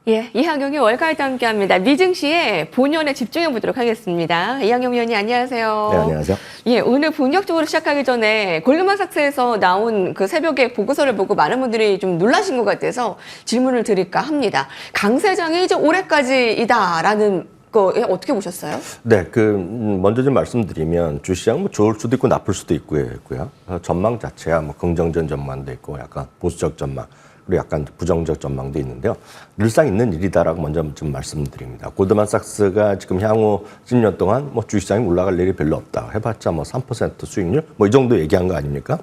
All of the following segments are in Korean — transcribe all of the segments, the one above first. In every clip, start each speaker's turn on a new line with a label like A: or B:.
A: 예, 이항용의 월가에도 함께합니다. 미증시에 본연에 집중해 보도록 하겠습니다. 이항용 위원님 안녕하세요.
B: 네, 안녕하세요.
A: 예, 오늘 본격적으로 시작하기 전에 골드만삭스에서 나온 그 새벽에 보고서를 보고 많은 분들이 좀 놀라신 것 같아서 질문을 드릴까 합니다. 강세장이 이제 올해까지이다라는 거 어떻게 보셨어요?
B: 네, 먼저 좀 말씀드리면 주시장 뭐 좋을 수도 있고 나쁠 수도 있고요. 전망 자체야 뭐 긍정적 전망도 있고 약간 보수적 전망. 그리고 약간 부정적 전망도 있는데요. 늘상 있는 일이다라고 먼저 좀 말씀드립니다. 골드만삭스가 지금 향후 10년 동안 뭐 주식시장이 올라갈 일이 별로 없다. 해봤자 뭐 3% 수익률 뭐 이 정도 얘기한 거 아닙니까?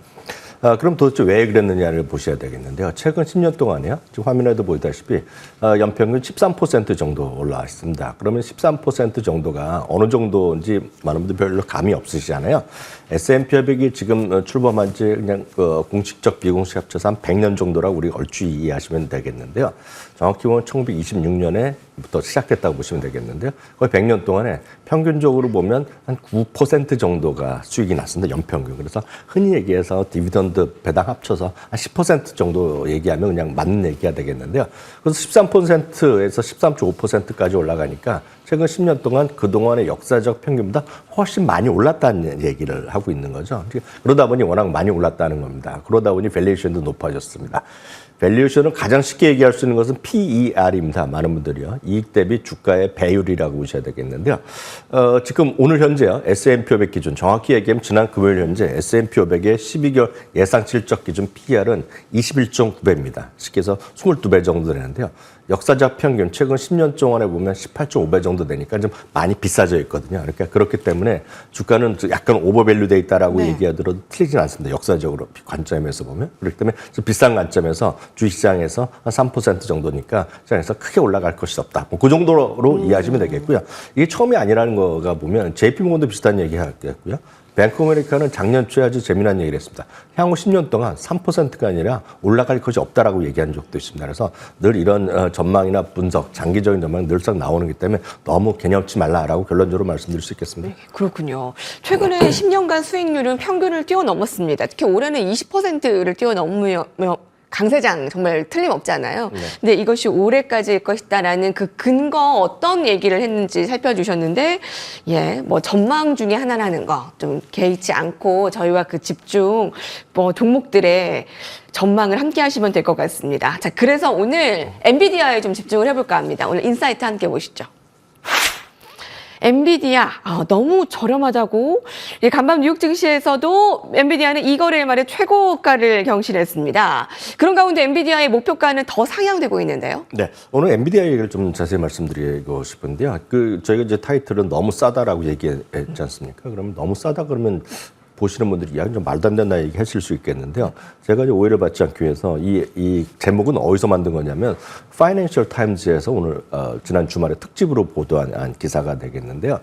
B: 그럼 도대체 왜 그랬느냐를 보셔야 되겠는데요. 최근 10년 동안에요. 지금 화면에도 보이다시피 연평균 13% 정도 올라와 있습니다. 그러면 13% 정도가 어느 정도인지 많은 분들 별로 감이 없으시잖아요. S&P 500이 지금 출범한 지 그냥 공식적 비공식 합쳐서 한 100년 정도라고 우리가 얼추 이해하시면 되겠는데요. 정확히 보면 1926년에부터 시작됐다고 보시면 되겠는데요. 거의 100년 동안에 평균적으로 보면 한 9% 정도가 수익이 났습니다. 연평균. 그래서 흔히 얘기해서 디비던드 배당 합쳐서 한 10% 정도 얘기하면 그냥 맞는 얘기가 되겠는데요. 그래서 13%에서 13.5%까지 올라가니까 최근 10년 동안 그동안의 역사적 평균보다 훨씬 많이 올랐다는 얘기를 하고 있는 거죠. 그러다 보니 워낙 많이 올랐다는 겁니다. 그러다 보니 밸류에이션도 높아졌습니다. 밸류에이션은 가장 쉽게 얘기할 수 있는 것은 PER입니다. 많은 분들이요. 이익 대비 주가의 배율이라고 보셔야 되겠는데요. 지금 오늘 현재요. S&P 500 기준 정확히 얘기하면 지난 금요일 현재 S&P 500의 12개월 예상 실적 기준 PER은 21.9배입니다. 쉽게 해서 22배 정도 되는데요. 역사적 평균 최근 10년 동안에 보면 18.5배 정도 되니까 좀 많이 비싸져 있거든요. 그러니까 그렇기 때문에 주가는 약간 오버밸류 돼 있다라고 얘기하더라도 틀리진 않습니다. 역사적으로 관점에서 보면. 그렇기 때문에 좀 비싼 관점에서 주식시장에서 한 3% 정도니까 시장에서 크게 올라갈 것이 없다. 뭐 그 정도로 이해하시면 되겠고요. 이게 처음이 아니라는 거가 보면 JP모건도 비슷한 얘기 하겠고요. 뱅크 오브 아메리카는 작년 초에 아주 재미난 얘기를 했습니다. 향후 10년 동안 3%가 아니라 올라갈 것이 없다라고 얘기한 적도 있습니다. 그래서 늘 이런 전망이나 분석, 장기적인 전망이 늘상 나오는 기 때문에 너무 개념치 말라라고 결론적으로 말씀드릴 수 있겠습니다.
A: 네, 그렇군요. 최근에 10년간 수익률은 평균을 뛰어넘었습니다. 특히 올해는 20%를 뛰어넘으며 강세장 정말 틀림없잖아요. 네. 근데 이것이 올해까지일 것이다라는 그 근거 어떤 얘기를 했는지 살펴주셨는데, 예, 뭐 전망 중에 하나라는 거 좀 개의치 않고 저희와 그 집중 뭐 종목들의 전망을 함께 하시면 될 것 같습니다. 자, 그래서 오늘 엔비디아에 좀 집중을 해볼까 합니다. 오늘 인사이트 함께 보시죠. 엔비디아 너무 저렴하다고 간밤 뉴욕 증시에서도 엔비디아는 이 거래일 말에 최고가를 경신했습니다. 그런 가운데 엔비디아의 목표가는 더 상향되고 있는데요.
B: 네, 오늘 엔비디아 얘기를 좀 자세히 말씀드리고 싶은데요. 저희가 이제 타이틀은 너무 싸다라고 얘기했지 않습니까? 그러면 너무 싸다 그러면 보시는 분들이 야, 좀 말도 안 된다 얘기하실 수 있겠는데요. 제가 이제 오해를 받지 않기 위해서 이 제목은 어디서 만든 거냐면 파이낸셜 타임즈에서 오늘 지난 주말에 특집으로 보도한 기사가 되겠는데요.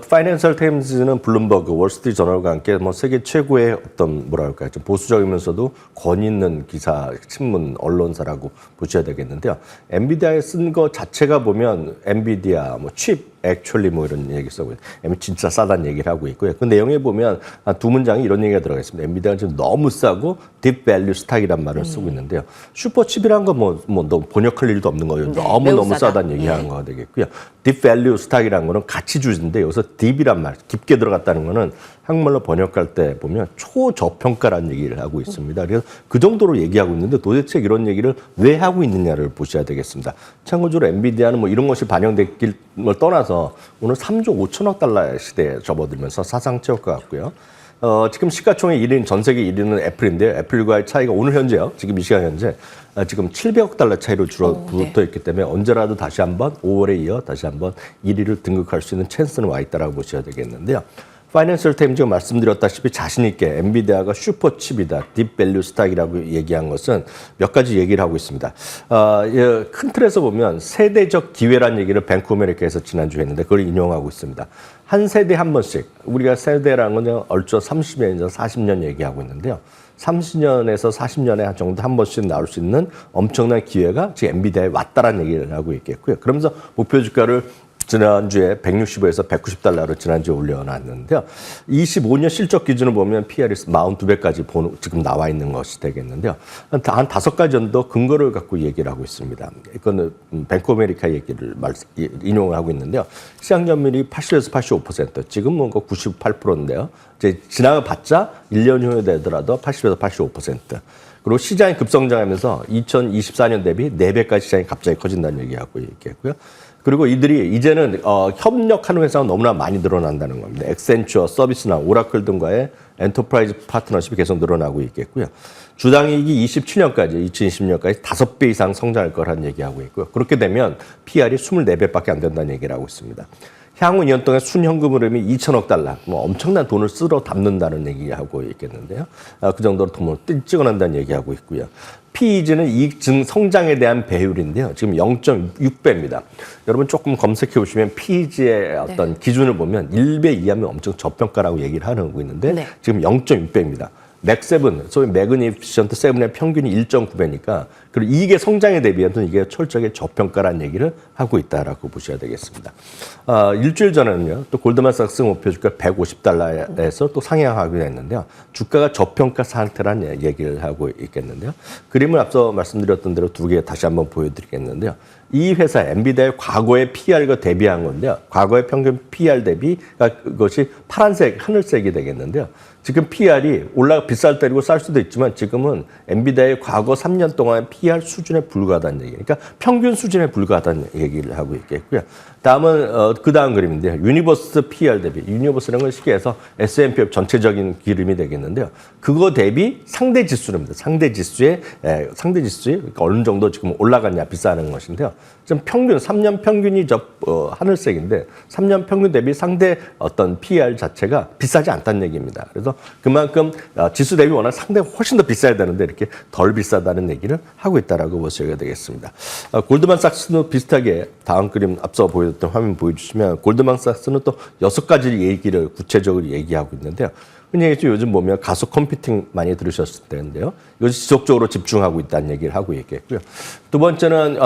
B: 파이낸셜 타임즈는 블룸버그, 월스트리트 저널과 함께 뭐 세계 최고의 어떤 뭐랄까요, 좀 보수적이면서도 권위 있는 기사, 신문, 언론사라고 보셔야 되겠는데요. 엔비디아에 쓴 거 자체가 보면 엔비디아, 뭐 칩, 액츄얼리 뭐 이런 얘기 쓰고 진짜 싸다는 얘기를 하고 있고요. 그 내용에 보면 두 문장이 이런 얘기가 들어가 있습니다. 엔비디아가 지금 너무 싸고 딥 밸류 스탁이란 말을 쓰고 있는데요. 슈퍼칩이란 건 뭐 번역할 일도 없는 거예요.
A: 네,
B: 너무 싸다는 얘기하는 거가 되겠고요. 딥 밸류 스탁이란 거는 가치주인데 여기서 딥이란 말, 깊게 들어갔다는 거는 한국말로 번역할 때 보면 초저평가라는 얘기를 하고 있습니다. 그래서 그 정도로 얘기하고 있는데 도대체 이런 얘기를 왜 하고 있느냐를 보셔야 되겠습니다. 참고적으로 엔비디아는 뭐 이런 것이 반영됐길 떠나서 오늘 3조 5천억 달러의 시대에 접어들면서 사상 최고가 같고요. 지금 시가총액 1위는 전 세계 1위는 애플인데요. 애플과의 차이가 오늘 현재요. 지금 이 시간 현재 지금 700억 달러 차이로 붙어 있기 때문에 언제라도 다시 한번 5월에 이어 다시 한번 1위를 등극할 수 있는 찬스는 와 있다라고 보셔야 되겠는데요. 파이낸셜 타임즈가 말씀드렸다시피 자신 있게 엔비디아가 슈퍼칩이다, 딥밸류 스탁이라고 얘기한 것은 몇 가지 얘기를 하고 있습니다. 큰 틀에서 보면 세대적 기회란 얘기를 뱅크 오브 아메리카에서 지난주에 했는데 그걸 인용하고 있습니다. 한 세대 한 번씩, 우리가 세대라는 건 얼추 30년에서 40년 얘기하고 있는데요. 30년에서 40년에 정도 한 번씩 나올 수 있는 엄청난 기회가 지금 엔비디아에 왔다라는 얘기를 하고 있겠고요. 그러면서 목표 주가를 지난주에 165에서 190달러로 지난주에 올려놨는데요. 25년 실적 기준을 보면 PR이 42배까지 지금 나와 있는 것이 되겠는데요. 한 5가지 정도 근거를 갖고 얘기를 하고 있습니다. 이거는 뱅크 오브 아메리카 얘기를 인용을 하고 있는데요. 시장 점유율이 80에서 85%, 지금은 98%인데요. 이제 지나가봤자 1년 후에 되더라도 80에서 85%. 그리고 시장이 급성장하면서 2024년 대비 4배까지 시장이 갑자기 커진다는 얘기하고 있겠고요. 그리고 이들이 이제는 협력하는 회사가 너무나 많이 늘어난다는 겁니다. 엑센처, 서비스나 오라클 등과의 엔터프라이즈 파트너십이 계속 늘어나고 있겠고요. 주당이익이 2020년까지 5배 이상 성장할 거라는 얘기하고 있고요. 그렇게 되면 PR이 24배밖에 안 된다는 얘기를 하고 있습니다. 향후 2년 동안 순현금 흐름이 2천억 달러, 뭐 엄청난 돈을 쓸어 담는다는 얘기하고 있겠는데요. 그 정도로 돈을 찍어낸다는 얘기하고 있고요. PEG는 이익 증 성장에 대한 배율인데요. 지금 0.6배입니다. 여러분 조금 검색해 보시면 PEG의 어떤 기준을 보면 1배 이하면 엄청 저평가라고 얘기를 하고 있는데 지금 0.6배입니다. 맥7, 소위 매그니피션트 7의 평균이 1.9배니까 그리고 이익의 성장에 대비해서 이게 철저하게 저평가라는 얘기를 하고 있다라고 보셔야 되겠습니다. 일주일 전에는요, 또 골드만삭스 목표 주가 150달러에서 또 상향하게 됐는데요. 주가가 저평가 상태라는 얘기를 하고 있겠는데요. 그림을 앞서 말씀드렸던 대로 2개 다시 한번 보여드리겠는데요. 이 회사 엔비디아의 과거의 PR과 대비한 건데요. 과거의 평균 PR 대비가 그것이 파란색, 하늘색이 되겠는데요. 지금 PR이 비쌀 때리고 쌀 수도 있지만 지금은 엔비디아의 과거 3년 동안의 PR 수준에 불과하다는 얘기. 그러니까 평균 수준에 불과하다는 얘기를 하고 있겠고요. 다음은 그 다음 그림인데요. 유니버스 PR 대비. 유니버스라는 걸 쉽게 해서 S&P 전체적인 기름이 되겠는데요. 그거 대비 상대 지수입니다. 상대 지수에 그러니까 어느 정도 지금 올라갔냐 비싸는 것인데요. 지금 평균 3년 평균이 하늘색인데 3년 평균 대비 상대 어떤 PR 자체가 비싸지 않다는 얘기입니다. 그래서 그만큼 지수 대비 워낙 상대 훨씬 더 비싸야 되는데 이렇게 덜 비싸다는 얘기를 하고 있다라고 보셔야 되겠습니다. 골드만삭스도 비슷하게 다음 그림 앞서 보여줬던 화면 보여주시면 골드만삭스는 또 6가지 얘기를 구체적으로 얘기하고 있는데요. 흔히 요즘 보면 가속 컴퓨팅 많이 들으셨을 텐데요. 이것이 지속적으로 집중하고 있다는 얘기를 하고 있겠고요. 두 번째는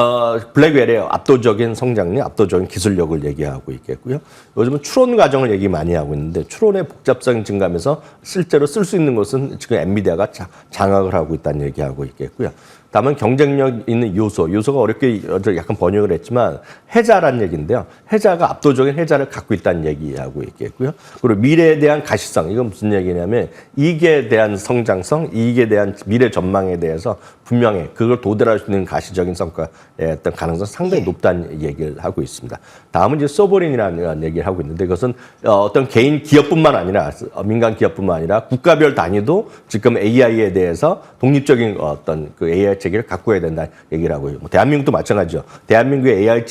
B: 블랙웰의 압도적인 성장력, 압도적인 기술력을 얘기하고 있겠고요. 요즘은 추론 과정을 얘기 많이 하고 있는데 추론의 복잡성이 증가하면서 실제로 쓸 수 있는 것은 지금 엔비디아가 장악을 하고 있다는 얘기하고 있겠고요. 다음은 경쟁력 있는 요소가 어렵게 약간 번역을 했지만 해자라는 얘기인데요. 해자가 압도적인 해자를 갖고 있다는 얘기하고 있겠고요. 그리고 미래에 대한 가시성, 이건 무슨 얘기냐면 이익에 대한 성장성, 이익에 대한 미래 전망에 대해서 분명히 그걸 도달할 수 있는 가시적인 성과의 어떤 가능성 상당히 높다는 얘기를 하고 있습니다. 다음은 이제 소버린이라는 얘기를 하고 있는데 이것은 어떤 개인 기업뿐만 아니라 민간 기업뿐만 아니라 국가별 단위도 지금 AI에 대해서 독립적인 어떤 그 AI 체계를 갖고 해야 된다 얘기를 하고요. 대한민국도 마찬가지죠. 대한민국의 AI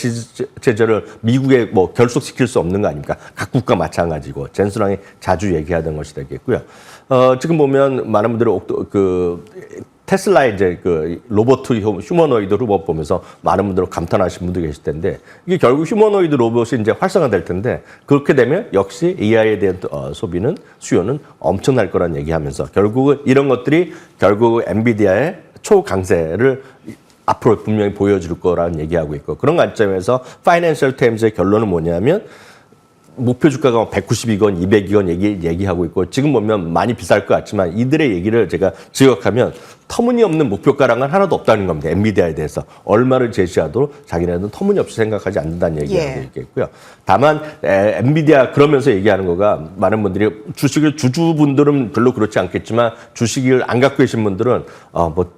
B: 체제를 미국에 결속시킬 수 없는 거 아닙니까? 각 국가 마찬가지고 젠스랑이 자주 얘기하던 것이 되겠고요. 지금 보면 많은 분들이 테슬라의 이제 그 로봇 휴머노이드 로봇 보면서 많은 분들 감탄하시는 분도 계실 텐데 이게 결국 휴머노이드 로봇이 이제 활성화될 텐데 그렇게 되면 역시 AI에 대한 소비는 수요는 엄청날 거란 얘기하면서 결국은 이런 것들이 결국 엔비디아의 초강세를 앞으로 분명히 보여줄 거라는 얘기하고 있고 그런 관점에서 파이낸셜 타임즈의 결론은 뭐냐면 목표 주가가 192건, 200원 얘기하고 있고 지금 보면 많이 비쌀 것 같지만 이들의 얘기를 제가 지적하면 터무니없는 목표가랑은 하나도 없다는 겁니다. 엔비디아에 대해서. 얼마를 제시하도 자기네들은 터무니없이 생각하지 않는다는 얘기하고 있겠고요. 다만 엔비디아 그러면서 얘기하는 거가 많은 분들이 주주분들은 별로 그렇지 않겠지만 주식을 안 갖고 계신 분들은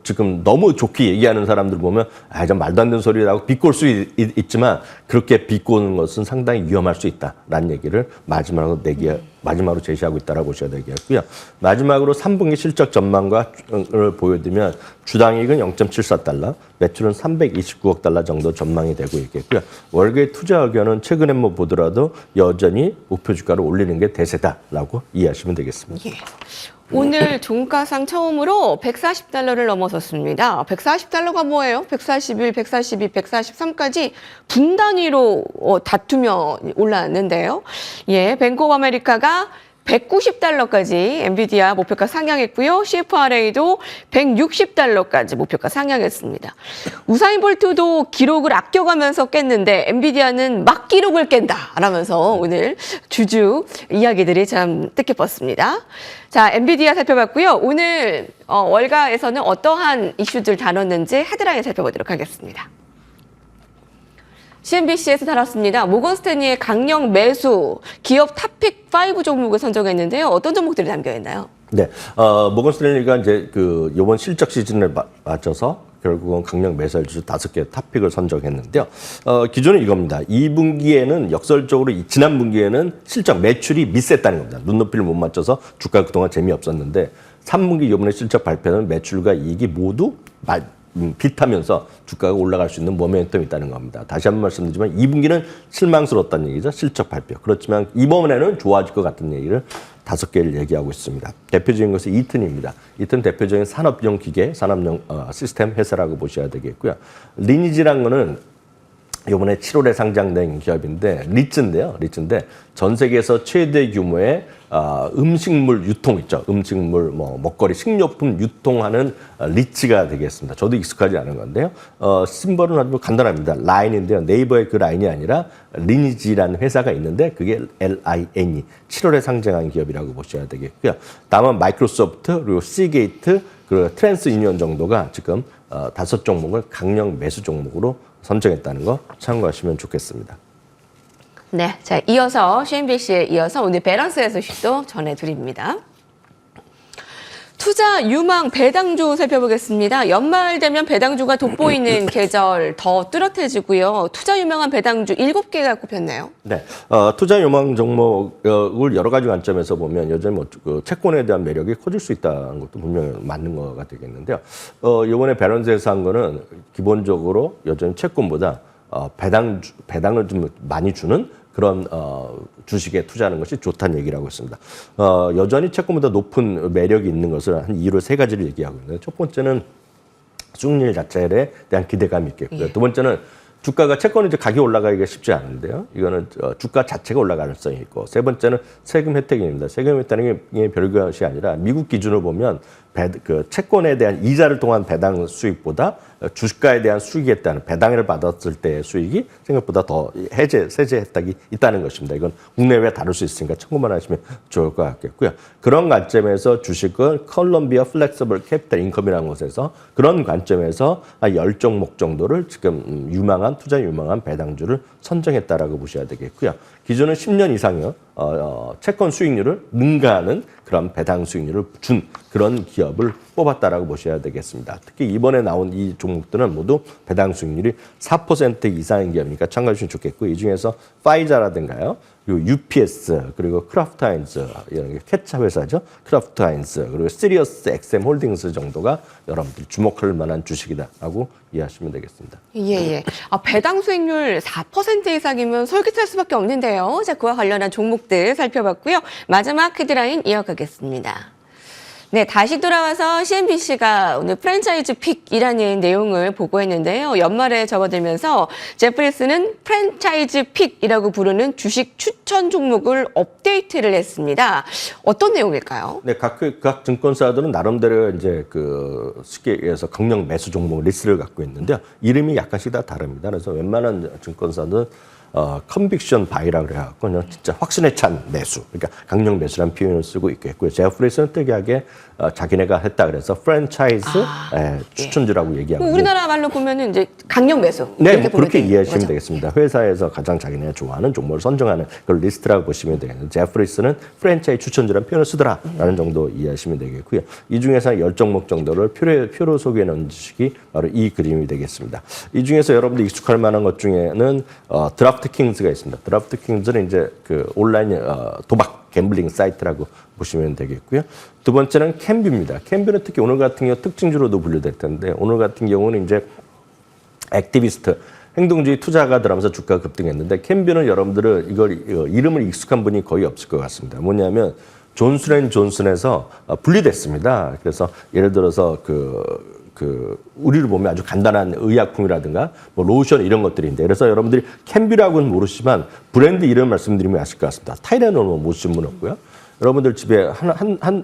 B: 지금 너무 좋게 얘기하는 사람들 보면 좀 말도 안 되는 소리라고 비꼴 수 있지만 그렇게 비꼬는 것은 상당히 위험할 수 있다라는 얘기를 마지막으로 제시하고 있다라고 보셔야 되겠고요. 마지막으로 3분기 실적 전망을 보여드리면 주당이익은 0.74달러, 매출은 329억 달러 정도 전망이 되고 있겠고요. 월계 투자 의견은 최근에 보더라도 여전히 목표 주가를 올리는 게 대세다라고 이해하시면 되겠습니다.
A: 예. 오늘 종가상 처음으로 140달러를 넘어섰습니다. 140달러가 뭐예요? 141, 142, 143까지 분 단위로 다투며 올라왔는데요. 예, 뱅크 오브 아메리카가 190달러까지 엔비디아 목표가 상향했고요. CFRA도 160달러까지 목표가 상향했습니다. 우사인 볼트도 기록을 아껴가면서 깼는데 엔비디아는 막 기록을 깬다 라면서 오늘 주주 이야기들이 참 뜻깊었습니다. 자, 엔비디아 살펴봤고요. 오늘 월가에서는 어떠한 이슈들 다뤘는지 헤드라인 살펴보도록 하겠습니다. CNBC에서 다뤘습니다. 모건스탠리의 강력 매수, 기업 탑픽 5 종목을 선정했는데요. 어떤 종목들이 담겨 있나요?
B: 네, 모건스탠리가 이제 그 이번 실적 시즌에 맞춰서 결국은 강력 매수할 주주 5개 탑픽을 선정했는데요. 기준은 이겁니다. 2분기에는 역설적으로 지난 분기에는 실적 매출이 미스했다는 겁니다. 눈높이를 못 맞춰서 주가 그동안 재미없었는데 3분기 이번에 실적 발표는 매출과 이익이 모두 비타면서 주가가 올라갈 수 있는 모멘텀이 있다는 겁니다. 다시 한번 말씀드리지만 2분기는 실망스러웠다는 얘기죠. 실적 발표. 그렇지만 이번에는 좋아질 것 같은 얘기를 5개를 얘기하고 있습니다. 대표적인 것은 이튼입니다. 이튼 대표적인 산업용 기계, 산업용 시스템 회사라고 보셔야 되겠고요. 리니지라는 거는 이번에 7월에 상장된 기업인데 리츠인데 전 세계에서 최대 규모의 음식물 유통 있죠. 음식물, 먹거리, 식료품 유통하는 리츠가 되겠습니다. 저도 익숙하지 않은 건데요. 심벌은 아주 간단합니다. 라인인데요. 네이버의 그 라인이 아니라 리니지라는 회사가 있는데 그게 LINE, 7월에 상장한 기업이라고 보셔야 되겠고요. 다음은 마이크로소프트, 그리고 시게이트, 그리고 트랜스유니온 정도가 지금 5종목을 강력 매수 종목으로 선정했다는 거 참고하시면 좋겠습니다.
A: 네, 자 이어서 CNBC에 이어서 오늘 배런스의 소식도 전해드립니다. 투자 유망 배당주 살펴보겠습니다. 연말 되면 배당주가 돋보이는 계절 더 뚜렷해지고요. 투자 유망한 배당주 7개가 꼽혔네요.
B: 네, 투자 유망 종목을 여러 가지 관점에서 보면 여전히 그 채권에 대한 매력이 커질 수 있다는 것도 분명히 맞는 거가 되겠는데요. 이번에 밸런스에서 한 거는 기본적으로 여전히 채권보다 배당을 좀 많이 주는 그런 주식에 투자하는 것이 좋다는 얘기를 하고 있습니다. 여전히 채권보다 높은 매력이 있는 것을 한 이유로 3가지를 얘기하고 있는데 첫 번째는 수익률 자체에 대한 기대감이 있겠고요. 두 번째는 주가가 채권은 이제 가격이 올라가기가 쉽지 않은데요. 이거는 주가 자체가 올라갈 가능성이 있고 세 번째는 세금 혜택입니다. 세금 혜택이 별것이 아니라 미국 기준으로 보면 그 채권에 대한 이자를 통한 배당 수익보다 주가에 대한 수익에 따른 배당을 받았을 때의 수익이 생각보다 더 세제 혜택이 있다는 것입니다. 이건 국내외 다룰 수 있으니까 참고만 하시면 좋을 것 같겠고요. 그런 관점에서 주식은 컬럼비아 플렉서블 캐피탈 인컴이라는 곳에서 그런 관점에서 한 10종목 정도를 지금 투자 유망한 배당주를 선정했다라고 보셔야 되겠고요. 기준은 10년 이상의 채권 수익률을 능가하는 그런 배당 수익률을 준 그런 기업을 뽑았다라고 보셔야 되겠습니다. 특히 이번에 나온 이 종목들은 모두 배당 수익률이 4% 이상인 기업이니까 참고해 주시면 좋겠고 이 중에서 파이자라든가요. 그리고 UPS, 그리고 크라프트하인즈, 이런 게 케찹 회사죠. 크라프트하인즈, 그리고 시리어스 XM 홀딩스 정도가 여러분들이 주목할 만한 주식이다라고 이해하시면 되겠습니다.
A: 예. 배당 수익률 4% 이상이면 솔깃할 수밖에 없는데요. 자, 그와 관련한 종목들 살펴봤고요. 마지막 헤드라인 이어가겠습니다. 네, 다시 돌아와서 CNBC가 오늘 프랜차이즈 픽이라는 내용을 보고했는데요. 연말에 접어들면서 제프리스는 프랜차이즈 픽이라고 부르는 주식 추천 종목을 업데이트를 했습니다. 어떤 내용일까요?
B: 네, 각 증권사들은 나름대로 이제 쉽게 얘기해서 강력 매수 종목 리스트를 갖고 있는데요. 이름이 약간씩 다 다릅니다. 그래서 웬만한 증권사는 컨빅션 바이라고 그래갖고 그냥 진짜 확신에 찬 매수, 그러니까 강력 매수라는 표현을 쓰고 있겠고요. 제프리스는 특이하게 자기네가 했다 그래서 프랜차이즈 추천주라고 얘기하고.
A: 우리나라 말로 보면은 이제 강력 매수.
B: 네, 그렇게 이해하시면 거죠? 되겠습니다. 회사에서 가장 자기네가 좋아하는 종목을 선정하는 그걸 리스트라고 보시면 되겠는데 제프리스는 프랜차이즈 추천주라는 표현을 쓰더라라는 정도 이해하시면 되겠고요. 이 중에서 10종목 정도를 표로 소개해 놓은 주식이 바로 이 그림이 되겠습니다. 이 중에서 여러분들 익숙할 만한 것 중에는 드래프트킹즈가 있습니다. 드래프트킹즈는 이제 그 온라인 도박 갬블링 사이트라고 보시면 되겠고요. 두 번째는 캠뷰입니다. 캠뷰는 특히 오늘 같은 경우 특징주로도 분류될 텐데 오늘 같은 경우는 이제 액티비스트 행동주의 투자가 들어가면서 주가가 급등했는데 캠뷰는 여러분들은 이름을 익숙한 분이 거의 없을 것 같습니다. 뭐냐면 존슨앤존슨에서 분리됐습니다. 그래서 예를 들어서 우리를 보면 아주 간단한 의약품이라든가 뭐 로션 이런 것들인데 그래서 여러분들이 캠뷰라고는 모르시지만 브랜드 이름 말씀드리면 아실 것 같습니다. 타이레놀 모르시는 분 없고요. 여러분들 집에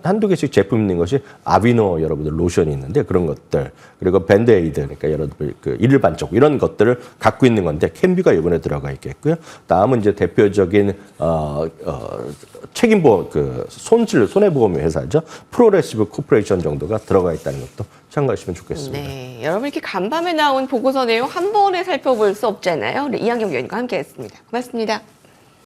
B: 한두 개씩 제품 있는 것이 아비노 여러분들 로션이 있는데 그런 것들 그리고 밴드에이드 그러니까 여러분들 그 일일 반쪽 이런 것들을 갖고 있는 건데 캔뷰가 이번에 들어가 있겠고요. 다음은 이제 대표적인 책임보험 그 손해보험 회사죠. 프로레시브 코퍼레이션 정도가 들어가 있다는 것도 참고하시면 좋겠습니다.
A: 네, 여러분 이렇게 간밤에 나온 보고서 내용 한 번에 살펴볼 수 없잖아요. 네, 이한경 위원과 함께했습니다. 고맙습니다.